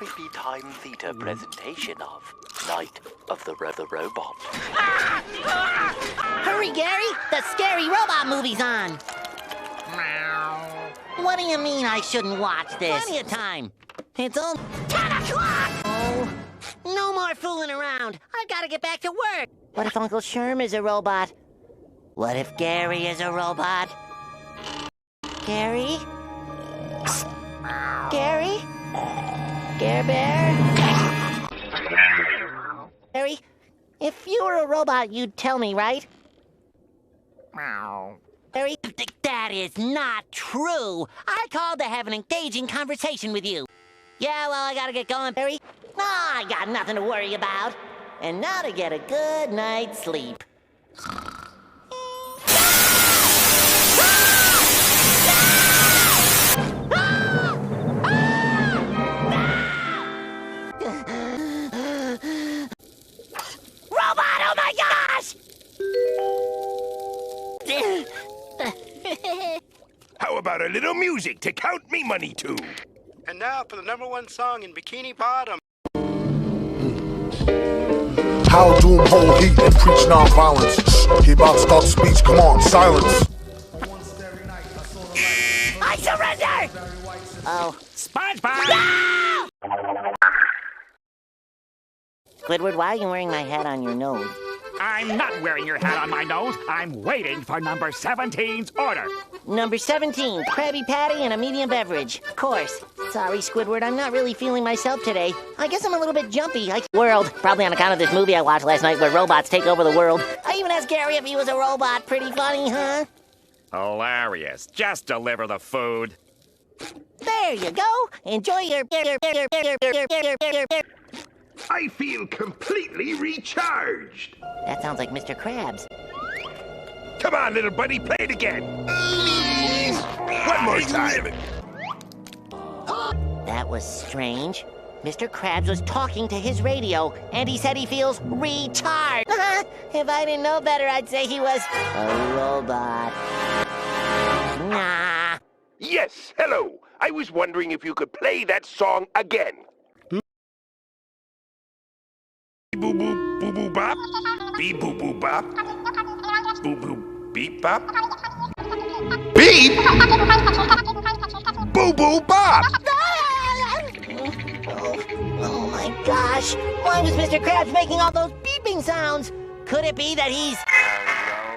Creepy Time Theatre presentation of Night of the Robot. Hurry, Gary! The scary robot movie's on! What do you mean I shouldn't watch this? Plenty of time. It's all 10 o'clock! Oh, no more fooling around. I've got to get back to work. What if Uncle Sherm is a robot? What if Gary is a robot? Gary? Gary? Care Bear? Gary, if you were a robot, you'd tell me, right? Gary, that is not true. I called to have an engaging conversation with you. Yeah, well, I gotta get going, Barry. I got nothing to worry about. And now to get a good night's sleep. Robot, oh my gosh! How about a little music to count me money to? And now for the #1 song in Bikini Bottom. How doom hold heat and preach non-violence. He about to start speech, come on, silence. I surrender! Oh. SpongeBob! No! Squidward, why are you wearing my hat on your nose? I'm not wearing your hat on my nose. I'm waiting for number 17's order. Number 17, Krabby Patty and a medium beverage. Of course. Sorry, Squidward, I'm not really feeling myself today. I guess I'm a little bit jumpy. World, probably on account of this movie I watched last night where robots take over the world. I even asked Gary if he was a robot. Pretty funny, huh? Hilarious. Just deliver the food. There you go. Enjoy your... I feel completely recharged. That sounds like Mr. Krabs. Come on, little buddy, play it again. One more time. That was strange. Mr. Krabs was talking to his radio, and he said he feels recharged. If I didn't know better, I'd say he was a robot. Nah. Yes, hello. I was wondering if you could play that song again. Boo boo boo boo bop. Beep boo boo bop. Boo boo beep bop. Beep. Boo boo bop. Oh my gosh! Why was Mr. Krabs making all those beeping sounds? Could it be that he's a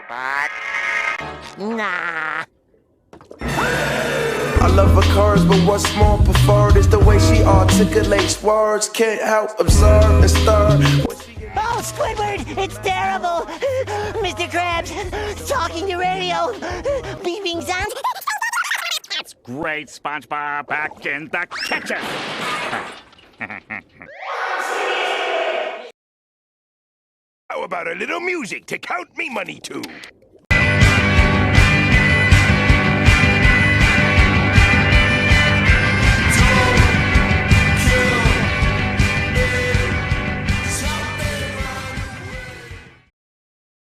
robot? Nah. I love her curves, but what's more preferred is the way she articulates words. Can't help observe and stir. Oh, Squidward, it's terrible! Mr. Krabs, talking to radio, beeping sounds. Great, SpongeBob. Back in the kitchen. How about a little music to count me money to?